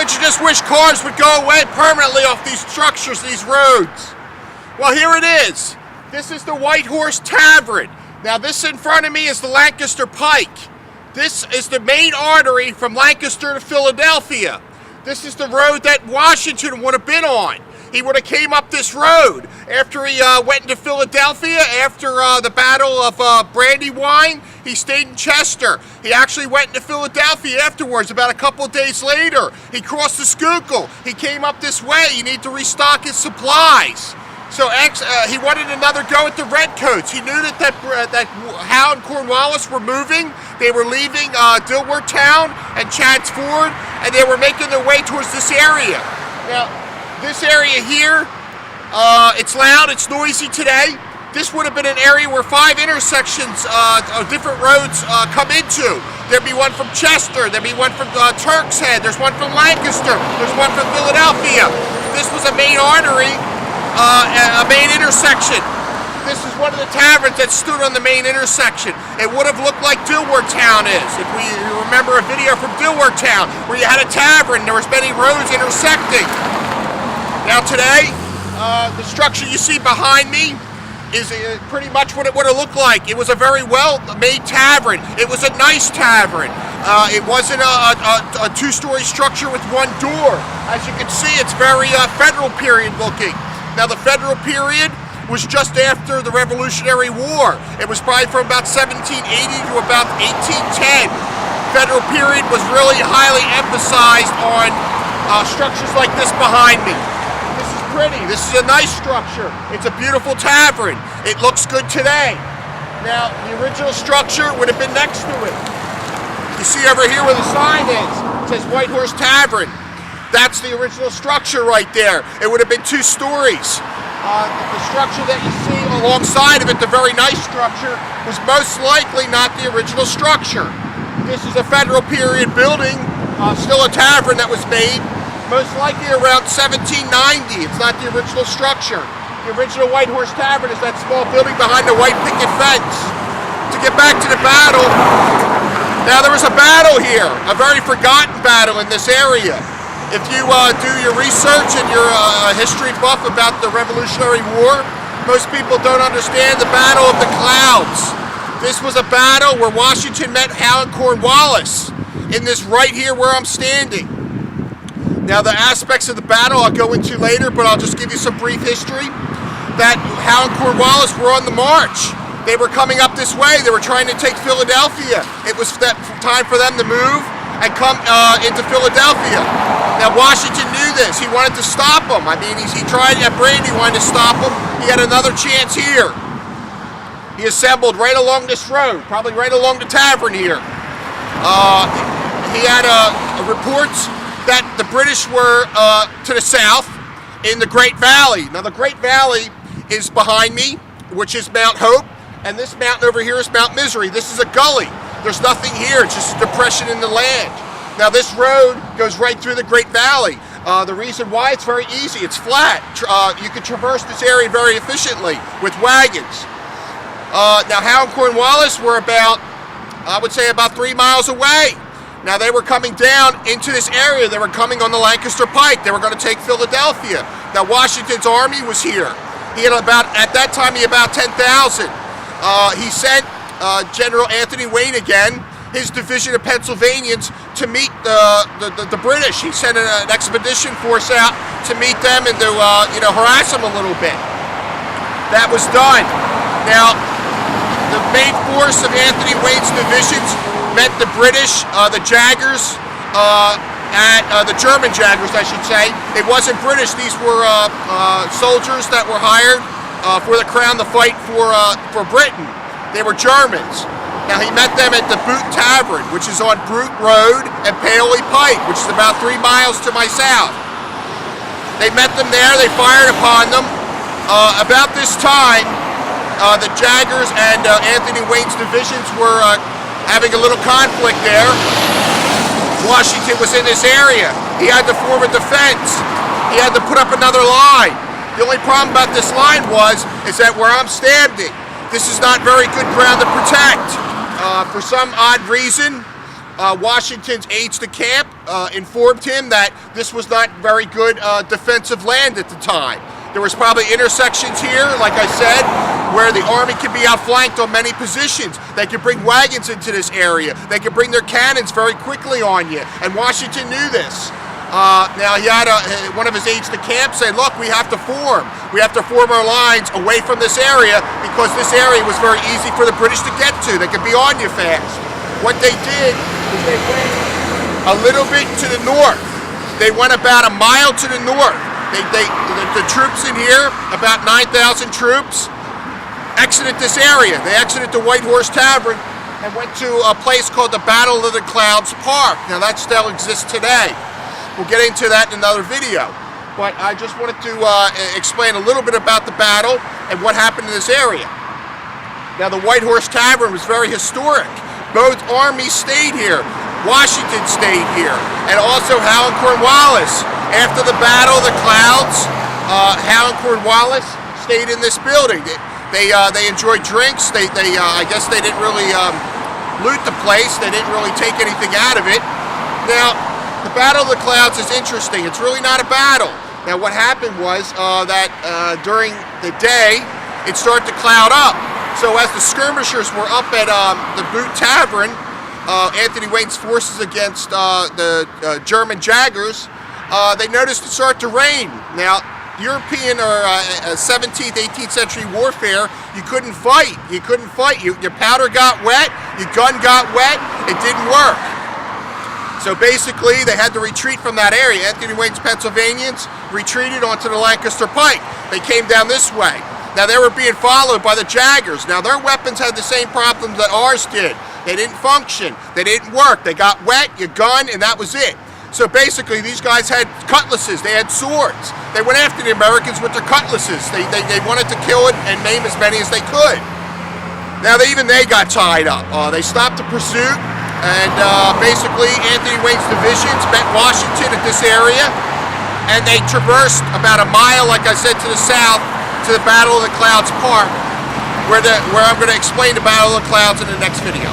Don't you just wish cars would go away permanently off these structures, these roads? Well, here it is. This is the White Horse Tavern. Now, this in front of me is the Lancaster Pike. This is the main artery from Lancaster to Philadelphia. This is the road that Washington would have been on. He would have came up this road after he went into Philadelphia after the Battle of Brandywine. He stayed in Chester. He actually went into Philadelphia afterwards, about a couple of days later. He crossed the Schuylkill. He came up this way. He needed to restock his supplies. So he wanted another go at the Redcoats. He knew that Howe and Cornwallis were moving. They were leaving Dilworth Town and Chadds Ford, and they were making their way towards this area. Now, this area here, it's loud, it's noisy today. This would have been an area where 5 intersections of different roads come into. There'd be one from Chester, there'd be one from Turk's Head, there's one from Lancaster, there's one from Philadelphia. This was a main artery, a main intersection. This is one of the taverns that stood on the main intersection. It would have looked like Dilworth Town is. If we remember a video from Dilworth Town where you had a tavern, there was many roads intersecting. Now today, the structure you see behind me is pretty much what it would have looked like. It was a very well-made tavern. It was a nice tavern. It wasn't a 2-story structure with one door. As you can see, it's very federal period looking. Now the federal period was just after the Revolutionary War. It was probably from about 1780 to about 1810. Federal period was really highly emphasized on structures like this behind me. This is pretty. This is a nice structure. It's a beautiful tavern. It looks good today. Now, the original structure would have been next to it. You see over here where the sign is, it says White Horse Tavern. That's the original structure right there. It would have been 2 stories. The structure that you see alongside of it, the very nice structure, was most likely not the original structure. This is a federal period building, still a tavern that was made, most likely around 1790. It's not the original structure. The original White Horse Tavern is that small building behind the white picket fence. To get back to the battle, now there was a battle here, a very forgotten battle in this area. If you do your research and you're a history buff about the Revolutionary War, most people don't understand the Battle of the Clouds. This was a battle where Washington met Howe and Cornwallis in this right here where I'm standing. Now the aspects of the battle I'll go into later, but I'll just give you some brief history. That Howe and Cornwallis were on the march. They were coming up this way. They were trying to take Philadelphia. It was that time for them to move and come into Philadelphia. Now Washington knew this. He wanted to stop them. I mean, he tried at Brandywine to stop them. He had another chance here. He assembled right along this road, probably right along the tavern here. He had reports that the British were to the south in the Great Valley. Now the Great Valley is behind me, which is Mount Hope, and this mountain over here is Mount Misery. This is a gully. There's nothing here, it's just a depression in the land. Now this road goes right through the Great Valley. The reason why, it's very easy, it's flat. You can traverse this area very efficiently with wagons. Now Howe and Cornwallis were about, I would say about 3 miles away. Now they were coming down into this area. They were coming on the Lancaster Pike. They were going to take Philadelphia. Now Washington's army was here. He had at that time he had about 10,000. He sent General Anthony Wayne again, his division of Pennsylvanians, to meet the British. He sent an expedition force out to meet them and to harass them a little bit. That was done. Now, the main force of Anthony Wayne's divisions met the British, the Jaggers, the German Jaggers, I should say. It wasn't British. These were soldiers that were hired for the Crown to fight for Britain. They were Germans. Now he met them at the Boot Tavern, which is on Boot Road and Paoli Pike, which is about 3 miles to my south. They met them there, they fired upon them. About this time, the Jaggers and Anthony Wayne's divisions were having a little conflict there. Washington was in this area. He had to form a defense. He had to put up another line. The only problem about this line is that where I'm standing, this is not very good ground to protect. For some odd reason, Washington's aides de camp informed him that this was not very good defensive land at the time. There was probably intersections here, like I said, where the Army could be outflanked on many positions. They could bring wagons into this area. They could bring their cannons very quickly on you, and Washington knew this. Now he had one of his aides de camp say, look, we have to form. We have to form our lines away from this area because this area was very easy for the British to get to. They could be on you fast. What they did is they went a little bit to the north. They went about a mile to the north. The troops in here, about 9,000 troops, exited this area. They exited the White Horse Tavern and went to a place called the Battle of the Clouds Park. Now that still exists today. We'll get into that in another video. But I just wanted to explain a little bit about the battle and what happened in this area. Now the White Horse Tavern was very historic. Both armies stayed here. Washington stayed here, and also Howe and Cornwallis. After the Battle of the Clouds, Howe and Cornwallis stayed in this building. They enjoyed drinks. I guess they didn't really loot the place. They didn't really take anything out of it. Now, the Battle of the Clouds is interesting. It's really not a battle. Now, what happened was that during the day, it started to cloud up. So as the skirmishers were up at the Boot Tavern, Anthony Wayne's forces against the German Jaggers, they noticed it start to rain. Now, European or 17th, 18th century warfare, you couldn't fight. You couldn't fight. Your powder got wet, your gun got wet, it didn't work. So basically, they had to retreat from that area. Anthony Wayne's Pennsylvanians retreated onto the Lancaster Pike. They came down this way. Now, they were being followed by the Jaggers. Now, their weapons had the same problems that ours did. They didn't function. They didn't work. They got wet, your gun, and that was it. So basically, these guys had cutlasses. They had swords. They went after the Americans with their cutlasses. They wanted to kill it and maim as many as they could. Now, even they got tied up. They stopped the pursuit, and basically, Anthony Wayne's divisions met Washington at this area, and they traversed about a mile, like I said, to the south, to the Battle of the Clouds Park, where I'm going to explain the Battle of the Clouds in the next video.